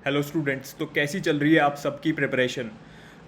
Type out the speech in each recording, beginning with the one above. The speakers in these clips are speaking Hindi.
Hello students. तो कैसी चल रही है आप सबकी प्रिपरेशन?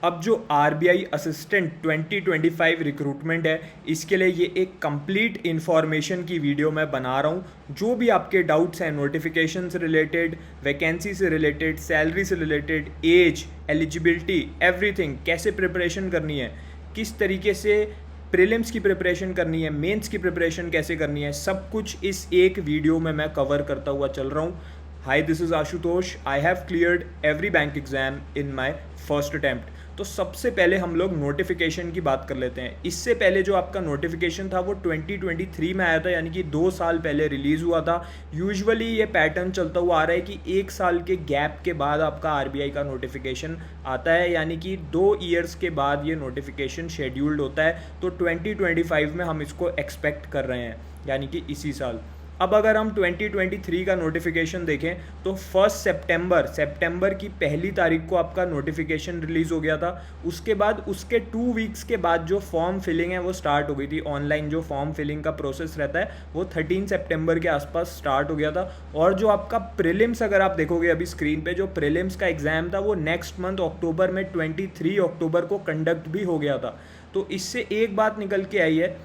अब जो आरबीआई असिस्टेंट 2025 रिक्रूटमेंट है, इसके लिए ये एक कंप्लीट इन्फॉर्मेशन की वीडियो मैं बना रहा हूँ। जो भी आपके डाउट्स हैं नोटिफिकेशन से रिलेटेड, वैकेंसी से रिलेटेड, सैलरी से रिलेटेड, एज, एलिजिबिलिटी, एवरीथिंग, कैसे प्रिपरेशन करनी है, किस तरीके से प्रीलिम्स की प्रिपरेशन करनी है, मेंस की प्रिपरेशन कैसे करनी है, सब कुछ इस एक वीडियो में मैं कवर करता हुआ चल रहा हूँ। High, this is Ashutosh. I have cleared every bank exam in my first attempt. तो सबसे पहले हम लोग नोटिफिकेशन की बात कर लेते हैं। इससे पहले जो आपका नोटिफिकेशन था वो 2023 में आया था, यानी कि 2 साल पहले रिलीज़ हुआ था। यूजुअली ये पैटर्न चलता हुआ आ रहा है कि 1 साल के गैप के बाद आपका आरबीआई का नोटिफिकेशन आता है, यानी कि 2 ईयर्स के बाद ये नोटिफिकेशन शेड्यूल्ड होता है। तो 2025 में हम इसको एक्सपेक्ट कर रहे हैं, यानी कि इसी साल। अब अगर हम 2023 का नोटिफिकेशन देखें तो 1 सितंबर की पहली तारीख को आपका नोटिफिकेशन रिलीज़ हो गया था। उसके बाद उसके 2 वीक्स के बाद जो फॉर्म फिलिंग है वो स्टार्ट हो गई थी। ऑनलाइन जो फॉर्म फिलिंग का प्रोसेस रहता है वो 13 सितंबर के आसपास स्टार्ट हो गया था। और जो आपका प्रीलिम्स, अगर आप देखोगे अभी स्क्रीन पे, जो प्रीलिम्स का एग्ज़ाम था वो नेक्स्ट मंथ अक्टूबर में 23 अक्टूबर को कंडक्ट भी हो गया था। तो इससे एक बात निकल के आई है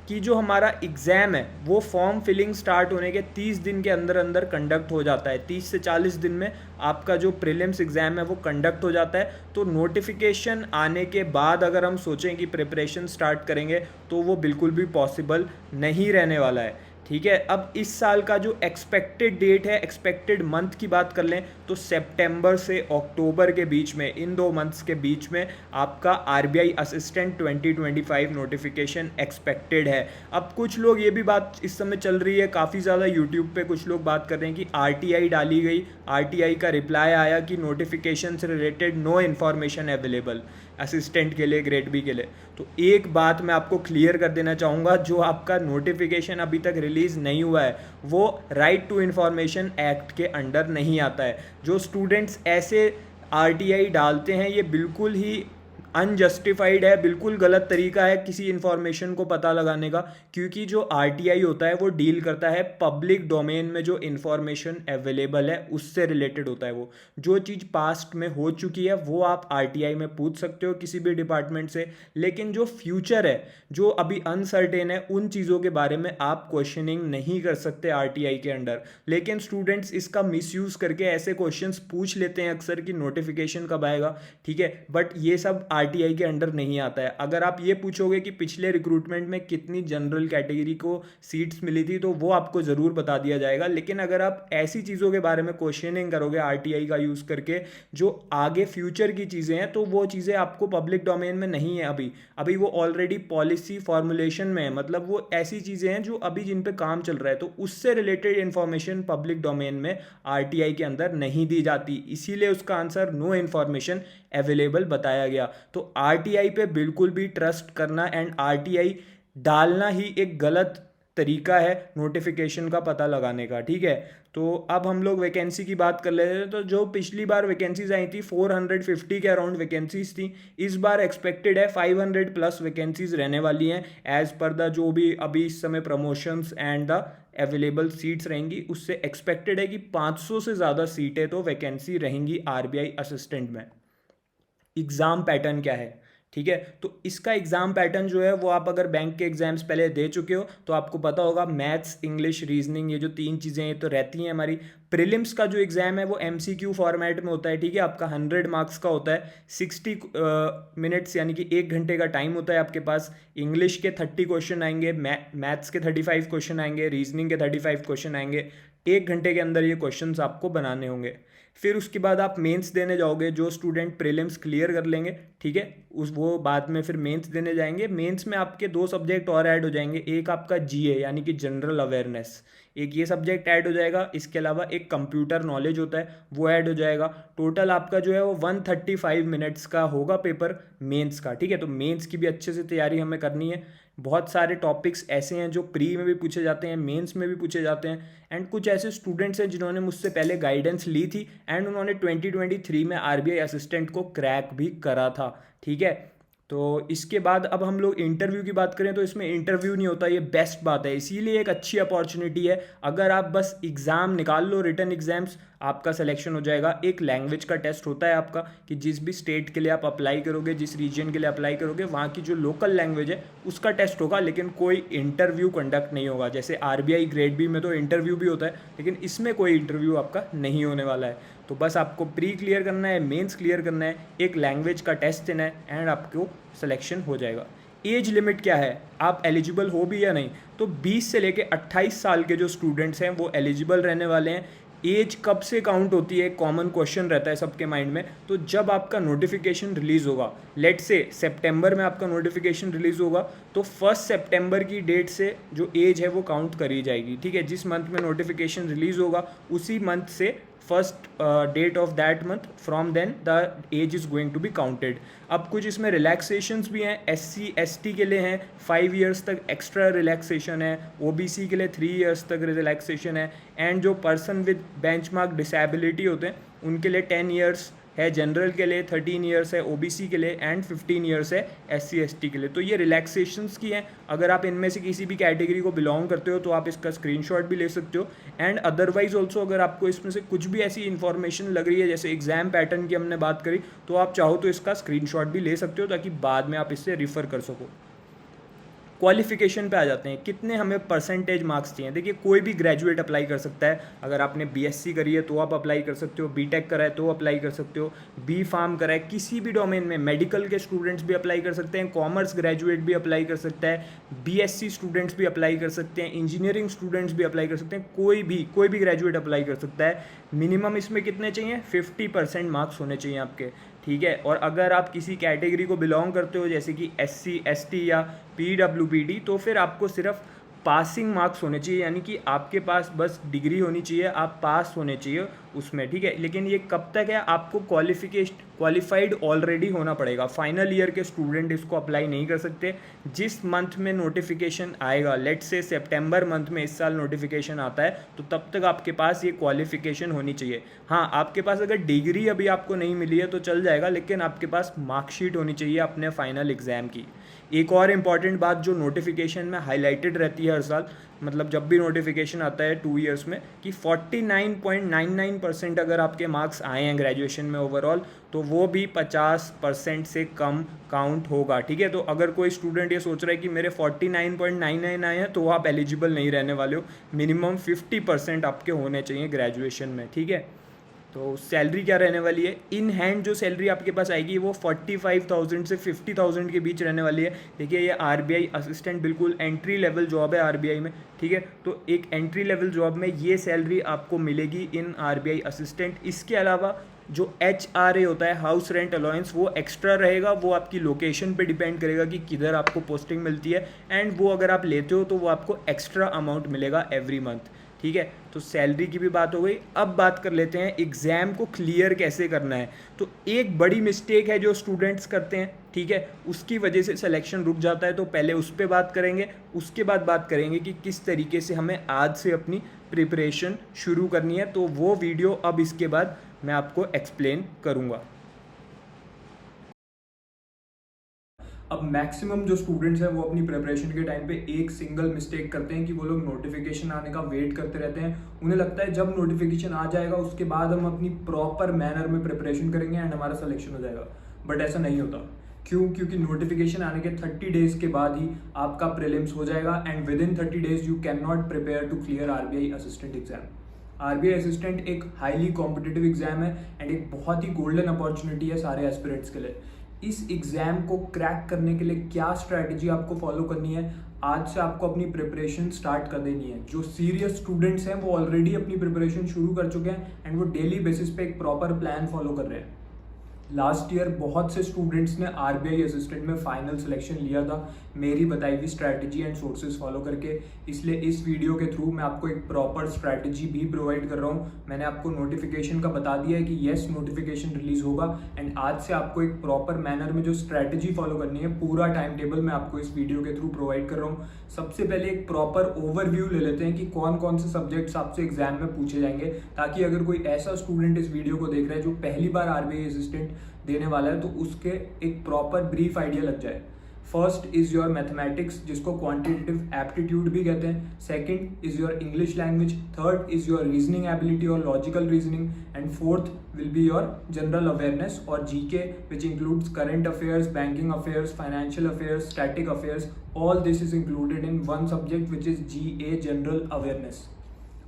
कि जो हमारा एग्ज़ाम है वो फॉर्म फिलिंग स्टार्ट होने के 30 दिन के अंदर अंदर कंडक्ट हो जाता है। 30 से 40 दिन में आपका जो प्रीलिम्स एग्ज़ाम है वो कंडक्ट हो जाता है। तो नोटिफिकेशन आने के बाद अगर हम सोचें कि प्रिपरेशन स्टार्ट करेंगे तो वो बिल्कुल भी पॉसिबल नहीं रहने वाला है। ठीक है, अब इस साल का जो एक्सपेक्टेड डेट है, एक्सपेक्टेड मंथ की बात कर लें तो सितंबर से अक्टूबर के बीच में, इन 2 मंथ्स के बीच में आपका आरबीआई असिस्टेंट 2025 नोटिफिकेशन एक्सपेक्टेड है। अब कुछ लोग, ये भी बात इस समय चल रही है काफ़ी ज़्यादा यूट्यूब पे, कुछ लोग बात कर रहे हैं कि आरटीआई डाली गई, आरटीआई का रिप्लाई आया कि नोटिफिकेशन से related no information available assistant के लिए, ग्रेड बी के लिए। तो एक बात मैं आपको क्लियर कर देना चाहूँगा, जो आपका नोटिफिकेशन अभी तक रिलीज़ नहीं हुआ है वो राइट टू इन्फॉर्मेशन एक्ट के अंडर नहीं आता है। जो स्टूडेंट्स ऐसे आरटीआई डालते हैं ये बिल्कुल ही अनजस्टिफाइड है, बिल्कुल गलत तरीका है किसी इन्फॉर्मेशन को पता लगाने का। क्योंकि जो आरटीआई होता है वो डील करता है पब्लिक डोमेन में जो इन्फॉर्मेशन अवेलेबल है उससे रिलेटेड होता है। वो जो चीज़ पास्ट में हो चुकी है वो आप आरटीआई में पूछ सकते हो किसी भी डिपार्टमेंट से, लेकिन जो फ्यूचर है, जो अभी अनसर्टेन है, उन चीज़ों के बारे में आप क्वेश्चनिंग नहीं कर सकते आरटीआई के अंडर। लेकिन स्टूडेंट्स इसका मिसयूज़ करके ऐसे क्वेश्चंस पूछ लेते हैं अक्सर कि नोटिफिकेशन कब आएगा। ठीक है, बट ये सब आरटीआई के अंडर नहीं आता है। अगर आप ये पूछोगे कि पिछले रिक्रूटमेंट में कितनी जनरल कैटेगरी को सीट्स मिली थी तो वो आपको ज़रूर बता दिया जाएगा। लेकिन अगर आप ऐसी चीज़ों के बारे में क्वेश्चनिंग करोगे आरटीआई का यूज़ करके जो आगे फ्यूचर की चीज़ें हैं, तो वो चीज़ें आपको पब्लिक डोमेन में नहीं है अभी। अभी वो ऑलरेडी पॉलिसी फॉर्मुलेशन में है, मतलब वो ऐसी चीज़ें हैं जो अभी जिन पे काम चल रहा है, तो उससे रिलेटेड इन्फॉर्मेशन पब्लिक डोमेन में आरटीआई के अंदर नहीं दी जाती। इसीलिए उसका आंसर नो इन्फॉर्मेशन अवेलेबल बताया गया। तो आरटीआई पे बिल्कुल भी ट्रस्ट करना एंड आरटीआई डालना ही एक गलत तरीका है नोटिफिकेशन का पता लगाने का। ठीक है, तो अब हम लोग वैकेंसी की बात कर लेते हैं। तो जो पिछली बार वैकेंसीज आई थी 450 के अराउंड वैकेंसीज थी। इस बार एक्सपेक्टेड है 500 प्लस वैकेंसीज रहने वाली हैं एज पर द जो भी अभी इस समय promotions and the available seats रहेंगी, उससे एक्सपेक्टेड है कि 500 से ज़्यादा सीटें तो वैकेंसी रहेंगी आरबीआई असिस्टेंट में। एग्ज़ाम पैटर्न क्या है? ठीक है, तो इसका एग्ज़ाम पैटर्न जो है वो आप अगर बैंक के एग्जाम्स पहले दे चुके हो तो आपको पता होगा। मैथ्स, इंग्लिश, रीजनिंग, ये जो 3 चीज़ें ये तो रहती हैं हमारी। प्रीलिम्स का जो एग्ज़ाम है वो एमसीक्यू फॉर्मेट में होता है। ठीक है, आपका 100 मार्क्स का होता है, 60 मिनट्स यानी कि 1 घंटे का टाइम होता है आपके पास। इंग्लिश के 30 क्वेश्चन आएंगे, मैथ्स के 35 क्वेश्चन आएंगे, रीजनिंग के 35 क्वेश्चन आएंगे। 1 घंटे के अंदर ये क्वेश्चंस आपको बनाने होंगे। फिर उसके बाद आप मेंस देने जाओगे। जो स्टूडेंट प्रीलिम्स क्लियर कर लेंगे, ठीक है, उस वो बाद में फिर मेंस देने जाएंगे। मेंस में आपके 2 सब्जेक्ट और ऐड हो जाएंगे। एक आपका जीए यानी कि जनरल अवेयरनेस, एक ये सब्जेक्ट ऐड हो जाएगा। इसके अलावा एक कंप्यूटर नॉलेज होता है वो ऐड हो जाएगा। टोटल आपका जो है वो 135 मिनट्स का होगा पेपर मेंस का। ठीक है, तो मेंस की भी अच्छे से तैयारी हमें करनी है। बहुत सारे टॉपिक्स ऐसे हैं जो प्री में भी पूछे जाते हैं, मेंस में भी पूछे जाते हैं। एंड कुछ ऐसे स्टूडेंट्स हैं जिन्होंने मुझसे पहले गाइडेंस ली थी एंड उन्होंने 2023 में आरबीआई असिस्टेंट को क्रैक भी करा था। ठीक है, तो इसके बाद अब हम लोग इंटरव्यू की बात करें तो इसमें इंटरव्यू नहीं होता, ये बेस्ट बात है। इसीलिए एक अच्छी अपॉर्चुनिटी है। अगर आप बस एग्ज़ाम निकाल लो, रिटन एग्ज़ाम्स, आपका सिलेक्शन हो जाएगा। एक लैंग्वेज का टेस्ट होता है आपका कि जिस भी स्टेट के लिए आप अप्लाई करोगे, जिस रीजन के लिए अप्लाई करोगे, वहाँ की जो लोकल लैंग्वेज है उसका टेस्ट होगा, लेकिन कोई इंटरव्यू कंडक्ट नहीं होगा। जैसे आरबीआई ग्रेड बी में तो इंटरव्यू भी होता है, लेकिन इसमें कोई इंटरव्यू आपका नहीं होने वाला है। तो बस आपको प्री क्लियर करना है, मेंस क्लियर करना है, एक लैंग्वेज का टेस्ट देना है एंड आपको सिलेक्शन हो जाएगा। एज लिमिट क्या है, आप एलिजिबल हो भी या नहीं, तो 20 से लेके 28 साल के जो स्टूडेंट्स हैं वो एलिजिबल रहने वाले हैं। एज कब से काउंट होती है, कॉमन क्वेश्चन रहता है सबके माइंड में। तो जब आपका नोटिफिकेशन रिलीज़ होगा, लेट से सितंबर में आपका नोटिफिकेशन रिलीज़ होगा, तो 1 सितंबर की डेट से जो एज है वो काउंट करी जाएगी। ठीक है, जिस मंथ में नोटिफिकेशन रिलीज़ होगा उसी मंथ से first date of that month from then the age is going to be counted. अब कुछ इसमें रिलैक्सेशंस भी हैं। SC ST के लिए हैं 5 इयर्स तक एक्स्ट्रा रिलैक्सेशन है, OBC के लिए 3 इयर्स तक रिलैक्सेशन है, एंड जो पर्सन विद बेंचमार्क डिसेबिलिटी होते हैं उनके लिए 10 इयर्स है, जनरल के लिए 13 इयर्स है, OBC के लिए एंड 15 इयर्स है SC ST के लिए। तो ये रिलैक्सेशंस की हैं। अगर आप इनमें से किसी भी कैटेगरी को बिलोंग करते हो तो आप इसका स्क्रीनशॉट भी ले सकते हो। एंड अदरवाइज ऑल्सो अगर आपको इसमें से कुछ भी ऐसी इन्फॉर्मेशन लग रही है, जैसे एग्जाम पैटर्न की हमने बात करी, तो आप चाहो तो इसका स्क्रीनशॉट भी ले सकते हो ताकि बाद में आप इससे रिफ़र कर सको। क्वालिफिकेशन पे आ जाते हैं, कितने हमें परसेंटेज मार्क्स चाहिए। देखिए कोई भी ग्रेजुएट अप्लाई कर सकता है। अगर आपने BSc करी है तो आप अप्लाई कर सकते हो, BTech करा है तो अप्लाई कर सकते हो, B.Pharm करा है, किसी भी डोमेन में मेडिकल के स्टूडेंट्स भी अप्लाई कर सकते हैं, कॉमर्स ग्रेजुएट भी अप्लाई कर सकता है, BSc स्टूडेंट्स भी अप्लाई कर सकते हैं, इंजीनियरिंग स्टूडेंट्स भी अप्लाई कर सकते हैं, कोई भी ग्रेजुएट अप्लाई कर सकता है। मिनिमम इसमें कितने चाहिए, 50% मार्क्स होने चाहिए आपके। ठीक है, और अगर आप किसी कैटेगरी को बिलोंग करते हो जैसे कि SC ST या PWBD, तो फिर आपको सिर्फ पासिंग मार्क्स होने चाहिए, यानी कि आपके पास बस डिग्री होनी चाहिए, आप पास होने चाहिए उसमें। ठीक है, लेकिन ये कब तक है, आपको क्वालिफाइड ऑलरेडी होना पड़ेगा। फाइनल ईयर के स्टूडेंट इसको अप्लाई नहीं कर सकते। जिस मंथ में नोटिफिकेशन आएगा, लेट से सितंबर मंथ में इस साल नोटिफिकेशन आता है, तो तब तक आपके पास ये क्वालिफिकेशन होनी चाहिए। हाँ, आपके पास अगर डिग्री अभी आपको नहीं मिली है तो चल जाएगा, लेकिन आपके पास मार्कशीट होनी चाहिए अपने फाइनल एग्ज़ाम की। एक और इम्पॉर्टेंट बात जो नोटिफिकेशन में हाईलाइटेड रहती है हर साल, मतलब जब भी नोटिफिकेशन आता है 2 इयर्स में, कि 49.99% अगर आपके मार्क्स आए हैं ग्रेजुएशन में ओवरऑल, तो वो भी 50% से कम काउंट होगा। ठीक है, तो अगर कोई स्टूडेंट ये सोच रहा है कि मेरे 49.99 आए हैं, तो आप एलिजिबल नहीं रहने वाले हो। मिनिमम 50% आपके होने चाहिए ग्रेजुएशन में। ठीक है, तो सैलरी क्या रहने वाली है, इन हैंड जो सैलरी आपके पास आएगी वो 45,000 से 50,000 के बीच रहने वाली है। देखिए ये RBI असिस्टेंट बिल्कुल एंट्री लेवल जॉब है RBI में। ठीक है, तो एक एंट्री लेवल जॉब में ये सैलरी आपको मिलेगी इन RBI असिस्टेंट। इसके अलावा जो HRA होता है, हाउस रेंट अलाउंस, वो एक्स्ट्रा रहेगा। वो आपकी लोकेशन पे डिपेंड करेगा कि किधर आपको पोस्टिंग मिलती है, एंड वो अगर आप लेते हो तो वो आपको एक्स्ट्रा अमाउंट मिलेगा एवरी मंथ। ठीक है, तो सैलरी की भी बात हो गई। अब बात कर लेते हैं एग्ज़ाम को क्लियर कैसे करना है। तो एक बड़ी मिस्टेक है जो स्टूडेंट्स करते हैं, ठीक है, उसकी वजह से सिलेक्शन रुक जाता है। तो पहले उस पर बात करेंगे, उसके बाद बात करेंगे कि किस तरीके से हमें आज से अपनी प्रिपरेशन शुरू करनी है। तो वो वीडियो अब इसके बाद मैं आपको एक्सप्लेन करूँगा। अब मैक्सिमम जो स्टूडेंट्स हैं वो अपनी प्रिपरेशन के टाइम पे एक सिंगल मिस्टेक करते हैं कि वो लोग नोटिफिकेशन आने का वेट करते रहते हैं। उन्हें लगता है जब नोटिफिकेशन आ जाएगा उसके बाद हम अपनी प्रॉपर मैनर में प्रिपरेशन करेंगे एंड हमारा सिलेक्शन हो जाएगा। बट ऐसा नहीं होता। क्यों? क्योंकि नोटिफिकेशन आने के 30 डेज के बाद ही आपका प्रीलिम्स हो जाएगा and within 30 days you cannot prepare to clear RBI assistant exam. RBI assistant एक हाईली कॉम्पिटिटिव एग्जाम है एंड एक बहुत ही गोल्डन अपॉर्चुनिटी है सारे एस्पिरेंट्स के लिए। इस एग्ज़ाम को क्रैक करने के लिए क्या स्ट्रैटेजी आपको फॉलो करनी है, आज से आपको अपनी प्रिपरेशन स्टार्ट कर देनी है। जो सीरियस स्टूडेंट्स हैं वो ऑलरेडी अपनी प्रिपरेशन शुरू कर चुके हैं एंड वो डेली बेसिस पे एक प्रॉपर प्लान फॉलो कर रहे हैं। लास्ट ईयर बहुत से स्टूडेंट्स ने RBI असिस्टेंट में फाइनल सिलेक्शन लिया था मेरी बताई हुई स्ट्रैटेजी एंड सोर्सेज फॉलो करके। इसलिए इस वीडियो के थ्रू मैं आपको एक प्रॉपर स्ट्रैटेजी भी प्रोवाइड कर रहा हूँ। मैंने आपको नोटिफिकेशन का बता दिया है कि येस नोटिफिकेशन रिलीज होगा एंड आज से आपको एक प्रॉपर मैनर में जो स्ट्रैटेजी फॉलो करनी है, पूरा टाइम टेबल मैं आपको इस वीडियो के थ्रू प्रोवाइड कर रहा हूँ। सबसे पहले एक प्रॉपर ओवरव्यू ले लेते हैं कि कौन कौन से सब्जेक्ट्स आपसे एग्जाम में पूछे जाएंगे, ताकि अगर कोई ऐसा स्टूडेंट इस वीडियो को देख रहा है जो पहली बार RBI असिस्टेंट देने वाला है तो उसके एक प्रॉपर ब्रीफ आइडिया लग जाए। फर्स्ट इज योर मैथमेटिक्स, जिसको क्वांटिटेटिव एप्टीट्यूड भी कहते हैं। Second is your English language. Third is your reasoning ability और logical reasoning. And fourth will be your general awareness और GK, which includes current affairs, banking affairs, financial affairs, static affairs. All this is included in one subject which is GA general awareness.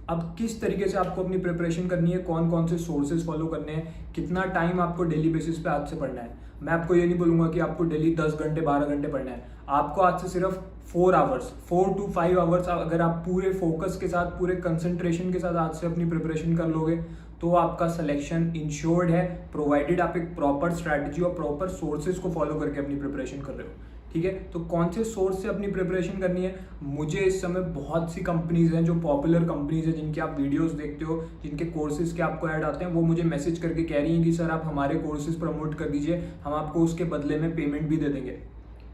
अब किस तरीके से आपको अपनी प्रिपरेशन करनी है, कौन कौन से सोर्सेज फॉलो करने हैं, कितना टाइम आपको डेली बेसिस पे आज से पढ़ना है। मैं आपको ये नहीं बोलूंगा कि आपको डेली 10 घंटे 12 घंटे पढ़ना है। आपको आज से सिर्फ 4 आवर्स, 4 to 5 आवर्स अगर आप पूरे फोकस के साथ, पूरे कंसंट्रेशन के साथ आज से अपनी प्रिपरेशन कर लोगे तो आपका सिलेक्शन इंश्योर्ड है, प्रोवाइडेड आप एक प्रॉपर स्ट्रैटेजी और प्रॉपर सोर्सेज को फॉलो करके अपनी प्रिपरेशन कर रहे हो। ठीक है, तो कौन से सोर्स से अपनी प्रिपरेशन करनी है। मुझे इस समय बहुत सी कंपनीज हैं जो पॉपुलर कंपनीज हैं, जिनके आप वीडियोस देखते हो, जिनके कोर्सेज के आपको ऐड आते हैं, वो मुझे मैसेज करके कह रही हैं कि सर आप हमारे कोर्सेज प्रमोट कर दीजिए, हम आपको उसके बदले में पेमेंट भी दे देंगे।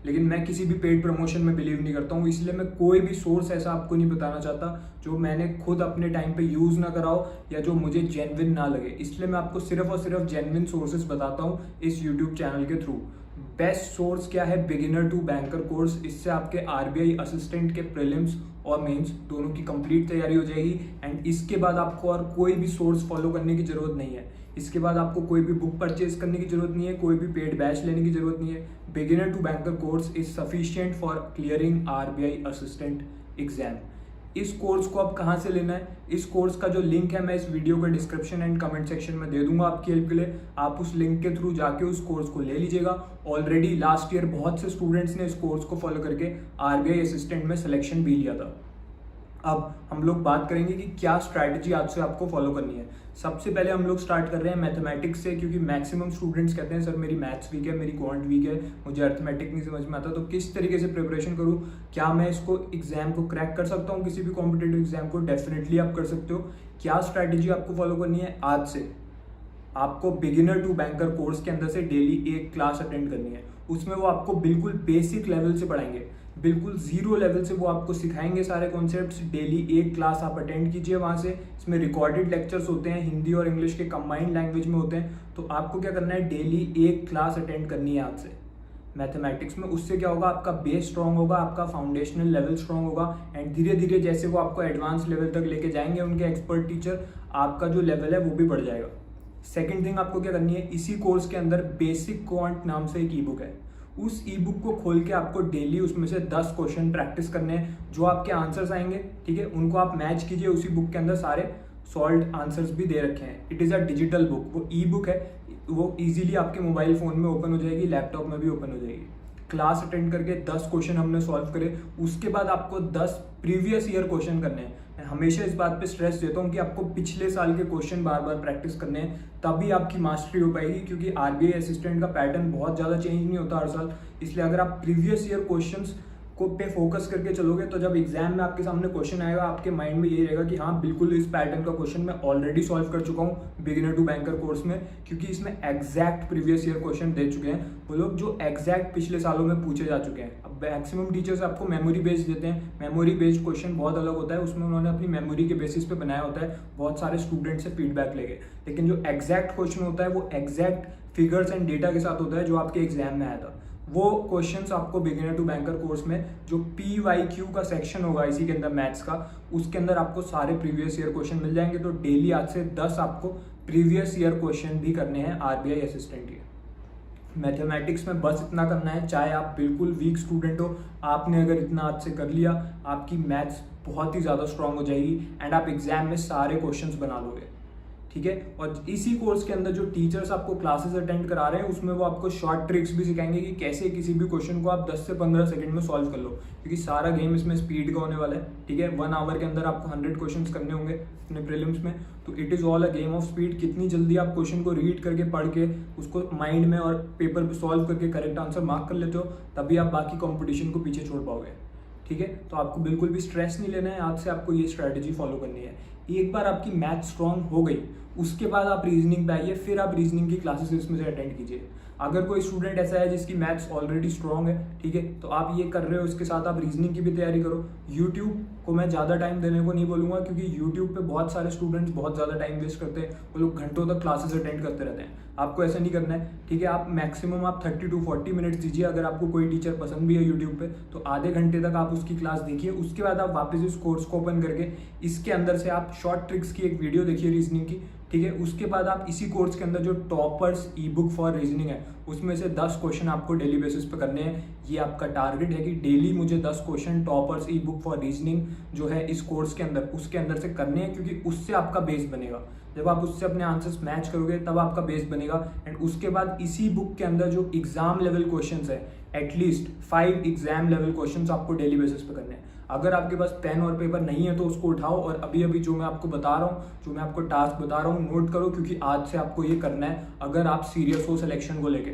लेकिन मैं किसी भी पेड प्रमोशन में बिलीव नहीं करता हूँ, इसलिए मैं कोई भी सोर्स ऐसा आपको नहीं बताना चाहता जो मैंने खुद अपने टाइम पे यूज़ ना कराओ या जो मुझे जेन्युइन ना लगे। इसलिए मैं आपको सिर्फ और सिर्फ जेन्युइन सोर्सेज बताता हूँ इस यूट्यूब चैनल के थ्रू। बेस्ट सोर्स क्या है, बिगिनर टू बैंकर कोर्स। इससे आपके RBI असिस्टेंट के प्रीलिम्स और मेंस दोनों की कंप्लीट तैयारी हो जाएगी। एंड इसके बाद आपको और कोई भी सोर्स फॉलो करने की जरूरत नहीं है। इसके बाद आपको कोई भी बुक परचेज करने की जरूरत नहीं है, कोई भी पेड बैच लेने की जरूरत नहीं है। Beginner to banker course is sufficient for clearing RBI assistant exam. इस कोर्स को अब कहाँ से लेना है, इस कोर्स का जो लिंक है मैं इस वीडियो के डिस्क्रिप्शन एंड कमेंट सेक्शन में दे दूंगा आपकी हेल्प के लिए। आप उस लिंक के थ्रू जाके उस कोर्स को ले लीजिएगा। ऑलरेडी लास्ट ईयर बहुत से स्टूडेंट्स ने इस कोर्स को फॉलो करके RBI असिस्टेंट में सिलेक्शन भी लिया था। अब हम लोग बात करेंगे कि क्या स्ट्रैटेजी आज से आपको फॉलो करनी है। सबसे पहले हम लोग स्टार्ट कर रहे हैं मैथमेटिक्स से, क्योंकि मैक्सिमम स्टूडेंट्स कहते हैं सर मेरी मैथ्स वीक है, मेरी क्वांट वीक है, मुझे अर्थमेटिक नहीं समझ में आता, तो किस तरीके से प्रिपरेशन करूँ, क्या मैं इसको एग्जाम को क्रैक कर सकता हूँ, किसी भी कॉम्पिटेटिव एग्जाम को। डेफिनेटली आप कर सकते हो। क्या स्ट्रैटेजी आपको फॉलो करनी है, आज से आपको बिगिनर टू बैंकर कोर्स के अंदर से डेली एक क्लास अटेंड करनी है। उसमें वो आपको बिल्कुल बेसिक लेवल से पढ़ाएंगे, बिल्कुल जीरो लेवल से वो आपको सिखाएंगे सारे कॉन्सेप्ट्स। डेली एक क्लास आप अटेंड कीजिए वहाँ से। इसमें रिकॉर्डेड लेक्चर्स होते हैं, हिंदी और इंग्लिश के कंबाइंड लैंग्वेज में होते हैं। तो आपको क्या करना है, डेली एक क्लास अटेंड करनी है आज से मैथमेटिक्स में। उससे क्या होगा, आपका बेस स्ट्रांग होगा, आपका फाउंडेशनल लेवल स्ट्रांग होगा। एंड धीरे धीरे जैसे वो आपको एडवांस लेवल तक लेके जाएंगे उनके एक्सपर्ट टीचर, आपका जो लेवल है वो भी बढ़ जाएगा। सेकेंड थिंग आपको क्या करनी है, इसी कोर्स के अंदर बेसिक क्वांट नाम से एक ई बुक है। उस ई बुक को खोल के आपको डेली उसमें से 10 क्वेश्चन प्रैक्टिस करने हैं। जो आपके आंसर्स आएंगे, ठीक है, उनको आप मैच कीजिए। उसी बुक के अंदर सारे सॉल्व्ड आंसर्स भी दे रखे हैं। It is a digital book, वो ई बुक है, वो इजीली आपके मोबाइल फ़ोन में ओपन हो जाएगी, लैपटॉप में भी ओपन हो जाएगी। क्लास अटेंड करके 10 क्वेश्चन हमने सॉल्व करे। उसके बाद आपको 10 प्रीवियस ईयर क्वेश्चन करने हैं। मैं हमेशा इस बात पे स्ट्रेस देता हूँ कि आपको पिछले साल के क्वेश्चन बार बार प्रैक्टिस करने हैं, तभी आपकी मास्टरी हो पाएगी। क्योंकि RBI असिस्टेंट का पैटर्न बहुत ज़्यादा चेंज नहीं होता हर साल, इसलिए अगर आप प्रीवियस ईयर क्वेश्चंस को पे फोकस करके चलोगे तो जब एग्जाम में आपके सामने क्वेश्चन आएगा, आपके माइंड में ये रहेगा कि हाँ बिल्कुल इस पैटर्न का क्वेश्चन मैं ऑलरेडी सॉल्व कर चुका हूँ बिगिनर टू बैंकर कोर्स में, क्योंकि इसमें एग्जैक्ट प्रीवियस ईयर क्वेश्चन दे चुके हैं वो लोग, जो एग्जैक्ट पिछले सालों में पूछे जा चुके हैं। अब मैक्सिमम टीचर्स आपको मेमोरी बेस्ड देते हैं। मेमोरी बेस्ड क्वेश्चन बहुत अलग होता है, उसमें उन्होंने अपनी मेमोरी के बेसिस पे बनाया होता है, बहुत सारे स्टूडेंट से फीडबैक लेके। लेकिन जो एग्जैक्ट क्वेश्चन होता है वो एग्जैक्ट फिगर्स एंड डेटा के साथ होता है, जो आपके एग्जाम में आया था। वो क्वेश्चंस आपको बिगिनर टू बैंकर कोर्स में जो PYQ का सेक्शन होगा इसी के अंदर मैथ्स का, उसके अंदर आपको सारे प्रीवियस ईयर क्वेश्चन मिल जाएंगे। तो डेली आज से 10 आपको प्रीवियस ईयर क्वेश्चन भी करने हैं RBI असिस्टेंट के। मैथमेटिक्स में बस इतना करना है, चाहे आप बिल्कुल वीक स्टूडेंट हो, आपने अगर इतना आज से कर लिया, आपकी मैथ्स बहुत ही ज़्यादा स्ट्रांग हो जाएगी एंड आप एग्जाम में सारे क्वेश्चंस बना लोगे। ठीक है, और इसी कोर्स के अंदर जो टीचर्स आपको क्लासेस अटेंड करा रहे हैं उसमें वो आपको शॉर्ट ट्रिक्स भी सिखाएंगे कि कैसे किसी भी क्वेश्चन को आप 10 से 15 सेकंड में सॉल्व कर लो, क्योंकि सारा गेम इसमें स्पीड का होने वाला है। ठीक है, 1 आवर के अंदर आपको 100 क्वेश्चंस करने होंगे अपने प्रीलिम्स में, तो it is all a game of speed. कितनी जल्दी आप क्वेश्चन को रीड करके पढ़ के उसको माइंड में और पेपर पर सॉल्व करके करेक्ट आंसर मार्क कर लेते हो, तभी आप बाकी कॉम्पिटिशन को पीछे छोड़ पाओगे। ठीक है, तो आपको बिल्कुल भी स्ट्रेस नहीं लेना है, आज से आपको ये स्ट्रैटेजी फॉलो करनी है। एक बार आपकी मैथ स्ट्रांग हो गई, उसके बाद आप रीजनिंग पे आइए, फिर आप रीजनिंग की क्लासेस इसमें से अटेंड कीजिए। अगर कोई स्टूडेंट ऐसा है जिसकी मैथ्स ऑलरेडी स्ट्रांग है, ठीक है, तो आप ये कर रहे हो, इसके साथ आप रीजनिंग की भी तैयारी करो। यूट्यूब को मैं ज़्यादा टाइम देने को नहीं बोलूँगा, क्योंकि यूट्यूब पे बहुत सारे स्टूडेंट्स बहुत ज़्यादा टाइम वेस्ट करते हैं, वो लोग घंटों तक क्लासेस अटेंड करते रहते हैं। आपको ऐसा नहीं करना है, ठीक है। आप मैक्सिमम आप 30 to 40 मिनट्स दीजिए। अगर आपको कोई टीचर पसंद भी है यूट्यूब पे तो आधे घंटे तक आप उसकी क्लास देखिए। उसके बाद आप वापस इस कोर्स को ओपन करके इसके अंदर से आप शॉर्ट ट्रिक्स की एक वीडियो देखिए रीजनिंग की, ठीक है। उसके बाद आप इसी कोर्स के अंदर जो toppers E book for reasoning है उसमें से 10 क्वेश्चन आपको डेली बेसिस पे करने हैं। ये आपका टारगेट है कि डेली मुझे 10 question toppers E book for reasoning जो है इस कोर्स के अंदर उसके अंदर से करने हैं, क्योंकि उससे आपका बेस बनेगा। जब आप उससे अपने आंसर्स मैच करोगे तब आपका बेस बनेगा। एंड उसके बाद इसी बुक के अंदर जो एग्जाम लेवल क्वेश्चंस है, एटलीस्ट 5 एग्जाम लेवल क्वेश्चंस आपको डेली बेसिस पे करने हैं। अगर आपके पास पेन और पेपर नहीं है तो उसको उठाओ और अभी अभी जो मैं आपको बता रहा हूँ, जो मैं आपको टास्क बता रहा हूँ, नोट करो, क्योंकि आज से आपको ये करना है अगर आप सीरियस हो सिलेक्शन को लेके,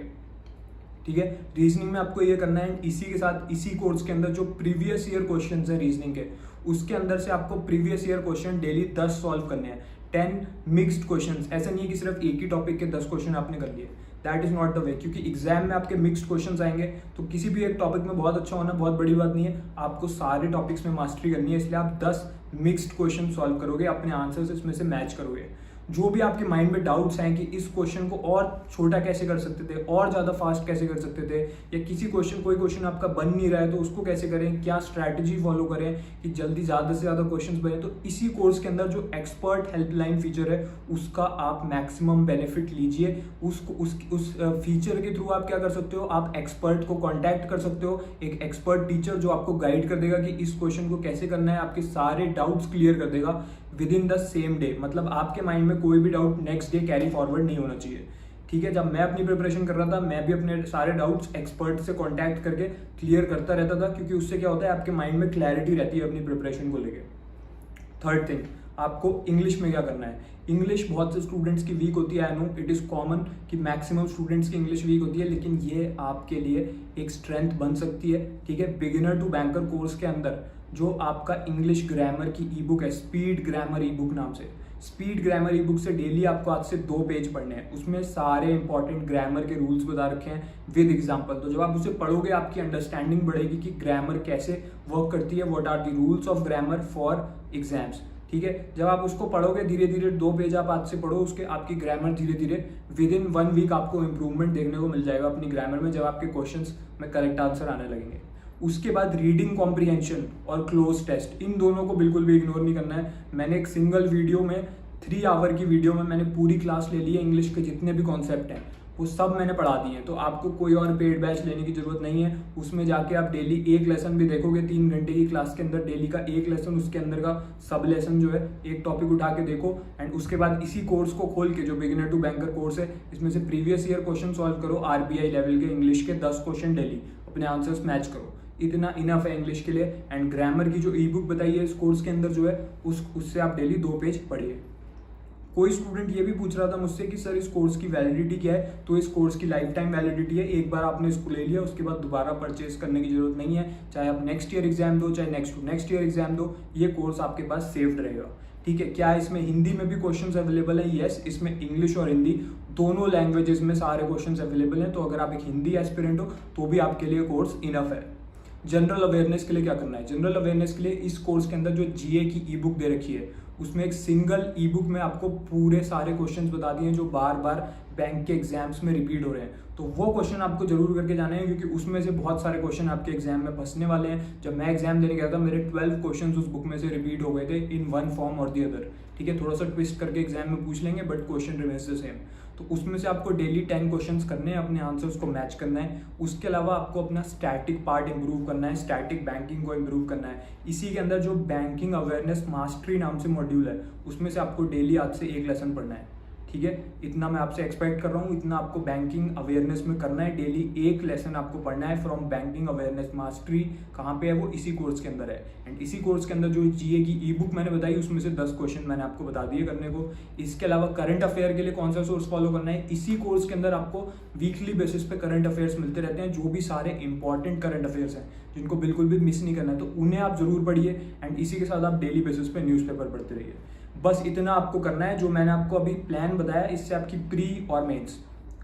ठीक है। रीजनिंग में आपको ये करना है। इसी के साथ इसी कोर्स के अंदर जो प्रीवियस ईयर क्वेश्चंस हैं रीजनिंग के, उसके अंदर से आपको previous year question daily 10 solve करने हैं। 10 मिक्स्ड क्वेश्चंस, ऐसा नहीं है कि सिर्फ एक ही टॉपिक के 10 क्वेश्चन आपने कर लिए। That is not the way, क्योंकि एग्जाम में आपके मिक्स्ड क्वेश्चंस आएंगे तो किसी भी एक टॉपिक में बहुत अच्छा होना बहुत बड़ी बात नहीं है। आपको सारे टॉपिक्स में मास्टरी करनी है, इसलिए आप 10 मिक्स्ड क्वेश्चन सॉल्व करोगे, अपने आंसर्स इसमें से मैच करोगे। जो भी आपके माइंड में डाउट्स हैं कि इस क्वेश्चन को और छोटा कैसे कर सकते थे, और ज़्यादा फास्ट कैसे कर सकते थे, या किसी कोई क्वेश्चन आपका बन नहीं रहा है तो उसको कैसे करें, क्या स्ट्रैटेजी फॉलो करें कि जल्दी ज़्यादा से ज़्यादा क्वेश्चंस बने, तो इसी कोर्स के अंदर जो एक्सपर्ट हेल्पलाइन फीचर है उसका आप मैक्सिमम बेनिफिट लीजिए। उस फीचर के थ्रू आप क्या कर सकते हो, आप एक्सपर्ट को कॉन्टैक्ट कर सकते हो, एक एक्सपर्ट टीचर जो आपको गाइड कर देगा कि इस क्वेश्चन को कैसे करना है, आपके सारे डाउट्स क्लियर कर देगा with in the same day. मतलब आपके माइंड में कोई भी doubt next day carry forward नहीं होना चाहिए, ठीक है। जब मैं अपनी प्रिपरेशन कर रहा था मैं भी अपने सारे डाउट्स एक्सपर्ट से कांटेक्ट करके क्लियर करता रहता था, क्योंकि उससे क्या होता है आपके माइंड में क्लैरिटी रहती है अपनी प्रिपरेशन को लेके। थर्ड थिंग, आपको इंग्लिश में क्या करना है। इंग्लिश बहुत से स्टूडेंट्स की वीक होती है, I know it is common कि मैक्सिमम स्टूडेंट्स की इंग्लिश वीक होती है, लेकिन ये आपके लिए एक स्ट्रेंथ बन सकती है, ठीक है। बिगिनर टू बैंकर कोर्स के अंदर जो आपका इंग्लिश ग्रामर की ई बुक है, स्पीड ग्रामर ई बुक नाम से, स्पीड ग्रामर ई बुक से डेली आपको आज से 2 पेज पढ़ने हैं। उसमें सारे इंपॉर्टेंट ग्रामर के रूल्स बता रखे हैं विद एग्जाम्पल। तो जब आप उसे पढ़ोगे आपकी अंडरस्टैंडिंग बढ़ेगी कि ग्रामर कैसे वर्क करती है, what are the rules of grammar for exams, ठीक है। जब आप उसको पढ़ोगे धीरे धीरे 2 पेज आप आज से पढ़ो, उसके आपकी ग्रामर धीरे धीरे विद इन 1 वीक आपको इंप्रूवमेंट देखने को मिल जाएगा अपनी ग्रामर में, जब आपके क्वेश्चंस में करेक्ट आंसर आने लगेंगे। उसके बाद रीडिंग कॉम्प्रिहेंशन और क्लोज टेस्ट, इन दोनों को बिल्कुल भी इग्नोर नहीं करना है। मैंने एक सिंगल वीडियो में 3 आवर की वीडियो में मैंने पूरी क्लास ले ली है, इंग्लिश के जितने भी कॉन्सेप्ट हैं वो सब मैंने पढ़ा दिए हैं। तो आपको कोई और पेड बैच लेने की जरूरत नहीं है। उसमें जाके आप डेली एक लेसन भी देखोगे, 3 घंटे की क्लास के अंदर डेली का एक लेसन, उसके अंदर का सब लेसन जो है एक टॉपिक उठा के देखो। एंड उसके बाद इसी कोर्स को खोल के, जो बिगिनर टू बैंकर कोर्स है, इसमें से प्रीवियस ईयर क्वेश्चन सॉल्व करो, RBI लेवल के इंग्लिश के 10 क्वेश्चन डेली, अपने आंसर्स मैच करो। इतना इनफ है इंग्लिश के लिए। एंड ग्रामर की जो ई बुक बताई है इस कोर्स के अंदर जो है उससे आप डेली 2 पेज पढ़िए। कोई स्टूडेंट ये भी पूछ रहा था मुझसे कि सर इस कोर्स की वैलिडिटी क्या है, तो इस कोर्स की लाइफ टाइम वैलिडिटी है। एक बार आपने इसको ले लिया उसके बाद दोबारा परचेज करने की जरूरत नहीं है, चाहे आप नेक्स्ट ईयर एग्जाम दो, चाहे नेक्स्ट ईयर एग्जाम दो, ये कोर्स आपके पास सेव्ड रहेगा, ठीक है। क्या इसमें हिंदी में भी क्वेश्चंस अवेलेबल है? यस, इसमें इंग्लिश और हिंदी दोनों लैंग्वेजेस में सारे क्वेश्चंस अवेलेबल हैं। तो अगर आप एक हिंदी एस्पिरेंट हो तो भी आपके लिए कोर्स इनफ है। जनरल अवेयरनेस के लिए क्या करना है? जनरल अवेयरनेस के लिए इस कोर्स के अंदर जो GA की ई बुक दे रखी है उसमें एक सिंगल ई बुक में आपको पूरे सारे क्वेश्चंस बता दिए हैं जो बार बार बैंक के एग्जाम्स में रिपीट हो रहे हैं। तो वो क्वेश्चन आपको जरूर करके जाने हैं, क्योंकि उसमें से बहुत सारे क्वेश्चन आपके एग्जाम में फंसने वाले हैं। जब मैं एग्जाम देने गया था मेरे 12 क्वेश्चन उस बुक में से रिपीट हो गए थे इन वन फॉर्म और दी अदर, ठीक है। थोड़ा सा ट्विस्ट करके एग्जाम में पूछ लेंगे but question remains the same. तो उसमें से आपको डेली 10 क्वेश्चंस करने हैं, अपने आंसर्स को मैच करना है। उसके अलावा आपको अपना स्टैटिक पार्ट इंप्रूव करना है, स्टैटिक बैंकिंग को इंप्रूव करना है। इसी के अंदर जो बैंकिंग अवेयरनेस मास्टरी नाम से मॉड्यूल है उसमें से आपको डेली आज से 1 लेसन पढ़ना है, ठीक है। इतना मैं आपसे एक्सपेक्ट कर रहा हूँ, इतना आपको बैंकिंग अवेयरनेस में करना है। डेली 1 लेसन आपको पढ़ना है फ्रॉम बैंकिंग अवेयरनेस मास्टरी। कहाँ पे है वो? इसी कोर्स के अंदर है। एंड इसी कोर्स के अंदर जो GA की ई बुक मैंने बताई उसमें से 10 क्वेश्चन मैंने आपको बता दिए करने को। इसके अलावा करंट अफेयर के लिए कौन सा सोर्स फॉलो करना है? इसी कोर्स के अंदर आपको वीकली बेसिस पे करंट अफेयर्स मिलते रहते हैं, जो भी सारे इंपॉर्टेंट करंट अफेयर्स हैं जिनको बिल्कुल भी मिस नहीं करना है, तो उन्हें आप जरूर पढ़िए। एंड इसी के साथ आप डेली बेसिस पे न्यूज़पेपर पढ़ते रहिए। बस इतना आपको करना है। जो मैंने आपको अभी प्लान बताया इससे आपकी प्री और मेंस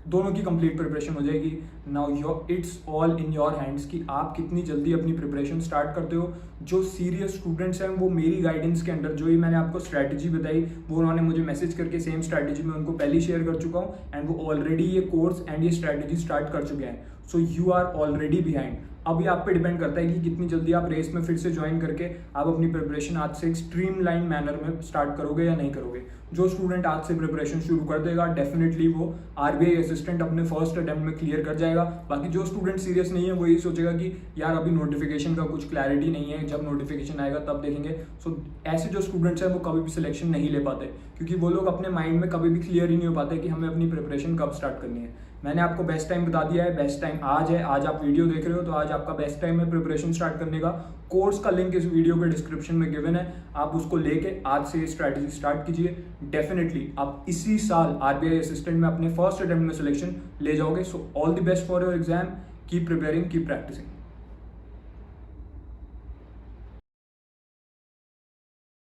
दोनों की कंप्लीट प्रिपरेशन हो जाएगी। Now your it's all in your hands कि आप कितनी जल्दी अपनी प्रिपरेशन स्टार्ट करते हो। जो सीरियस स्टूडेंट्स हैं वो मेरी गाइडेंस के अंडर जो ही मैंने आपको स्ट्रैटेजी बताई वो उन्होंने मुझे मैसेज करके सेम स्ट्रैटेजी मैं उनको पहले शेयर कर चुका हूँ एंड वो ऑलरेडी ये कोर्स एंड ये स्ट्रैटेजी स्टार्ट कर चुके हैं। So you are already behind. अब ये आप पे डिपेंड करता है कि कितनी जल्दी आप रेस में फिर से ज्वाइन करके आप अपनी प्रिपरेशन आज से एक स्ट्रीमलाइन मैनर में स्टार्ट करोगे या नहीं करोगे। जो स्टूडेंट आज से प्रिपरेशन शुरू कर देगा डेफिनेटली वो आरबीआई असिस्टेंट अपने फर्स्ट अटेम्प्ट में क्लियर कर जाएगा। बाकी जो स्टूडेंट सीरियस नहीं है वो यही सोचेगा कि यार अभी नोटिफिकेशन का कुछ क्लैरिटी नहीं है, जब नोटिफिकेशन आएगा तब देखेंगे। सो ऐसे जो स्टूडेंट्स हैं वो कभी भी सिलेक्शन नहीं ले पाते क्योंकि वो लोग अपने माइंड में कभी भी क्लियर ही नहीं हो पाते कि हमें अपनी प्रिपरेशन कब स्टार्ट करनी है। मैंने आपको बेस्ट टाइम बता दिया है, बेस्ट टाइम आज है। आज आप वीडियो देख रहे हो तो आज आपका बेस्ट टाइम है प्रिपरेशन स्टार्ट करने का। कोर्स का लिंक इस वीडियो के डिस्क्रिप्शन में गिवन है, आप उसको लेके आज से ये स्ट्रैटेजी स्टार्ट कीजिए। डेफिनेटली आप इसी साल आरबीआई असिस्टेंट में अपने फर्स्ट अटेम्प्ट में सिलेक्शन ले जाओगे। So all the best for your exam, keep preparing, keep practising.